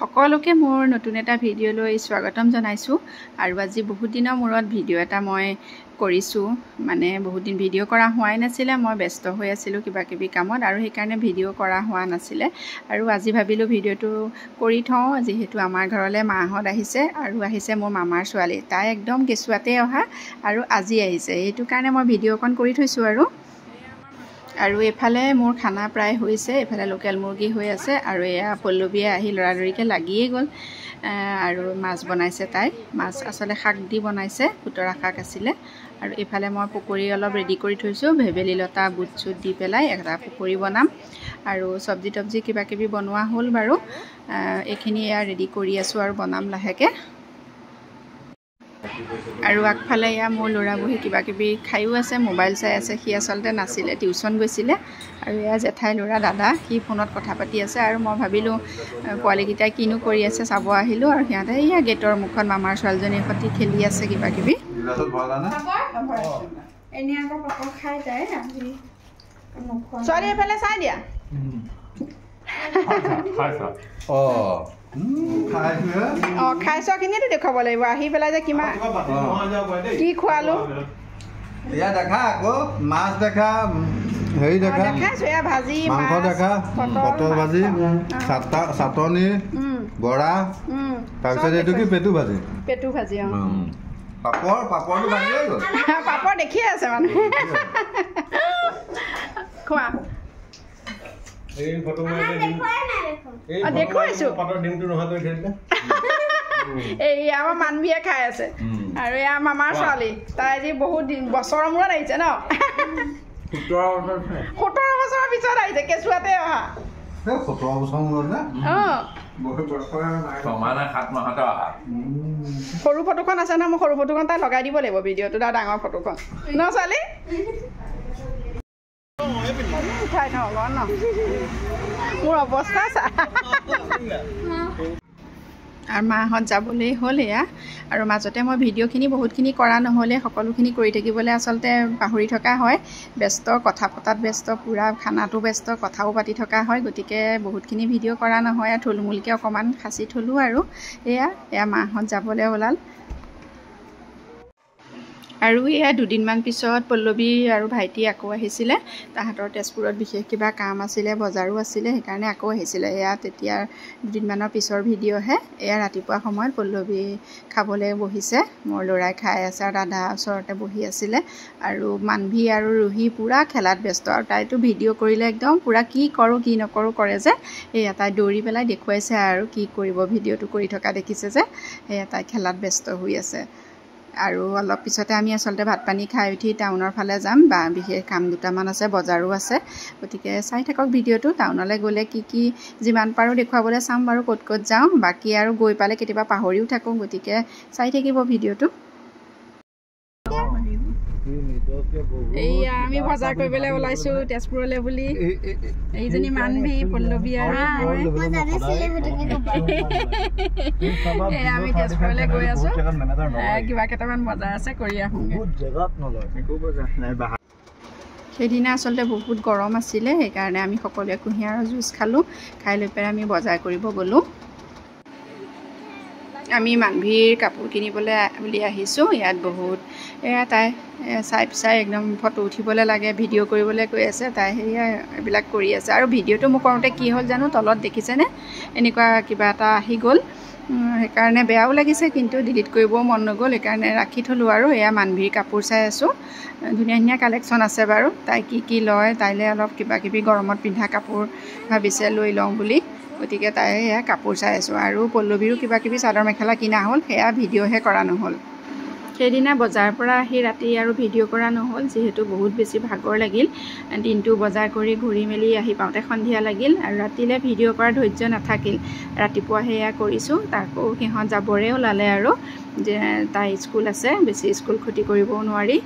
সকলোকে মোৰ নতুন এটা ভিডিঅ' লৈ স্বাগতম জনাইছো আৰু আজি বহুত দিনৰ মূৰত ভিডিঅ' এটা মই কৰিছো মানে বহুত দিন ভিডিঅ' কৰা হোৱাই নাছিলে মই ব্যস্ত হৈ আছিলো কিবা কিবি কামত আৰু সেই কাৰণে ভিডিঅ' কৰা হোৱা নাছিলে আৰু আজি ভাবিলো ভিডিঅ'টো কৰি থওঁ যেহেতু আমাৰ ঘৰলৈ মাহঁত আহিছে আৰু আহিছে মোৰ মামাৰ ছোৱালী তাই একদম কেঁচুৱাতে অহা আৰু আজি আহিছে এইটো কাৰণে মই ভিডিঅ'খন কৰি থৈছো আৰু এফালে মোৰ খানা প্ৰায় হৈছে এফালে লোকেল মুৰ্গী হৈ আছে আৰু এয়া পল্লৱীয়ে আহি লৰালৰিকে লাগিয়ে গ'ল আৰু মাছ বনাইছে তাই মাছ আসলে শাক দি বনাইছে খুতৰা শাক আছিলে আৰু এফালে মই পকৰি অলপ ৰেডি কৰি থৈছো ভেবেলি লতা বুট চুট দি পেলাই এটা পকৰি বনাম আৰু সবজি কিবা কিবি বনোৱা হ'ল বাৰু এইখিনি ৰেডি কৰি আছো আৰু বনাম লাহেকে আৰু আগফালে ইয়া মোৰ ল'ৰা বহি কিবা কিবি খাইও আছে মোবাইল চাই আছে সি আসলতে নাছিলে টিউচন গৈছিলে আৰু ইয়া জেঠাই ল'ৰা দাদা সি ফোনত কথা পাতি আছে আৰু মই ভাবিলো পোৱালিকেইটাই কিনো কৰি আছে চাব আহিলো আৰু সিহঁতে ইয়া গেটৰ মুখত মামাৰ ছোৱালীজনীৰ সৈতে খেলি আছে কিবা কিবি এনে আকৌ পকল খাই যায় আজি ছোৱালী এফালে চাই দিয়া খাইছো কিনিটো দেখাব লাগিব আহি পেলাই যে কিমান কি খোৱালো এয়া দেখা আকৌ মাছ দেখা হেৰি দেখা দেখাইছো এয়া ভাজি মাংস দেখা পটল ভাজি চাটনি বৰা তাৰপিছত এইটো কি পেটু ভাজি পাপড়টো ভাজি গ'ল পাপড় দেখিয়ে আছে মানুহে খোৱা এই ফটো দেখুৱাইছো পাতৰ ডিমটো নহয় তই খেলিলে এই আমাৰ মানবিয়ে খাই আছে আৰু এয়া মামাৰ ছোৱালী তাই আজি বহুত দিন বছৰৰ মূৰত আহিছে ন 17 বছৰৰ পিছত আহিছে কেঁচুৱাতে অহা 17 বছৰ মূৰত না সৰু ফটোখন আছে ন মই সৰু ফটোখন তাই লগাই দিব লাগিব ভিডিঅ'টো ডাঙৰ ফটোখন ন ছোৱালী উঠাই ন মোৰ অৱস্থা চা আৰু মাহঁত যাবলৈ হ'ল এয়া আৰু মাজতে মই ভিডিঅ'খিনি বহুতখিনি কৰা নহ'লে সকলোখিনি কৰি থাকিবলৈ আচলতে পাহৰি থকা হয় ব্যস্ত কথা পতাত ব্যস্ত পূৰা খানাটো ব্যস্ত কথাও পাতি থকা হয় গতিকে বহুতখিনি ভিডিঅ' কৰা নহয় আৰু থুলমূলকৈ অকণমান সাঁচি থলোঁ আৰু এয়া মাহঁত যাবলৈ ওলাল আৰু এয়া দুদিনমান পিছত পল্লৱী আৰু ভাইটি আকৌ আহিছিলে তাহাঁতৰ তেজপুৰত বিশেষ কিবা কাম আছিলে বজাৰো আছিলে সেইকাৰণে আকৌ আহিছিলে এয়া তেতিয়া দুদিনমানৰ পিছৰ ভিডিঅ'হে এয়া ৰাতিপুৱা সময়ত পল্লৱী খাবলৈ বহিছে মোৰ ল'ৰাই খাই আছে আৰু দাদা ওচৰতে বহি আছিলে আৰু মানভি আৰু ৰুহি পূৰা খেলাত ব্যস্ত আৰু তাইতো ভিডিঅ' কৰিলে একদম পূৰা কি কৰোঁ কি নকৰোঁ কৰে যে এয়া তাই দৌৰি পেলাই দেখুৱাইছে আৰু কি কৰিব ভিডিঅ'টো কৰি থকা দেখিছে যে এয়া তাই খেলাত ব্যস্ত হৈ আছে আৰু অলপ পিছতে আমি আসলতে ভাত পানী খাই উঠি টাউনৰ ফালে যাম বা বিশেষ কাম দুটামান আছে বজাৰো আছে গতিকে চাই থাকক ভিডিঅ'টো টাউনলৈ গ'লে কি যিমান পাৰোঁ দেখুৱাবলৈ চাম বাৰু ক'ত যাওঁ বাকী আৰু গৈ পালে কেতিয়াবা পাহৰিও থাকোঁ গতিকে চাই থাকিব ভিডিঅ'টো এইয়া আমি বজাৰ কৰিবলৈ ওলাইছোঁ তেজপুৰলৈ বুলি এইজনী মানভি পল্লৱী আৰু আমি তেজপুৰলৈ গৈ আছোঁ কিবা কেইটামান বজাৰ আছে কৰি আহোঁগৈ সেইদিনা আচলতে বহুত গৰম আছিলে সেইকাৰণে আমি সকলোৱে কুঁহিয়াৰৰ জুচ খালোঁ খাই লৈ পেলাই আমি বজাৰ কৰিব গ'লোঁ আমি মানভিৰ কাপোৰ কিনিবলৈ বুলি আহিছোঁ ইয়াত বহুত এয়া তাই চাই একদম ফটো উঠিবলৈ লাগে ভিডিঅ' কৰিবলৈ কৈ আছে তাই সেয়া এইবিলাক কৰি আছে আৰু ভিডিঅ'টো মোক কৰোঁতে কি হ'ল জানো তলত দেখিছেনে এনেকুৱা কিবা এটা আহি গ'ল সেইকাৰণে বেয়াও লাগিছে কিন্তু ডিলিট কৰিবও মন নগ'ল সেইকাৰণে ৰাখি থলোঁ আৰু এয়া মানভিৰ কাপোৰ চাই আছোঁ ধুনীয়া কালেকশ্যন আছে বাৰু তাই কি লয় তাইলৈ অলপ কিবা কিবি গৰমত পিন্ধা কাপোৰ ভাবিছে লৈ লওঁ বুলি গতিকে তাই এয়া কাপোৰ চাই আছোঁ আৰু পল্লৱীৰো কিবা কিবি চাদৰ মেখেলা কিনা হ'ল সেয়া ভিডিঅ'হে কৰা নহ'ল সেইদিনা বজাৰৰ পৰা আহি ৰাতি আৰু ভিডিঅ' কৰা নহ'ল যিহেতু বহুত বেছি ভাগৰ লাগিল দিনটো বজাৰ কৰি ঘূৰি মেলি আহি পাওঁতে সন্ধিয়া লাগিল আৰু ৰাতিলৈ ভিডিঅ' কৰাৰ ধৈৰ্য নাথাকিল ৰাতিপুৱা সেয়া কৰিছোঁ তাকো সিহঁত যাবৰে ওলালে আৰু যে তাই স্কুল আছে বেছি স্কুল ক্ষতি কৰিবও নোৱাৰি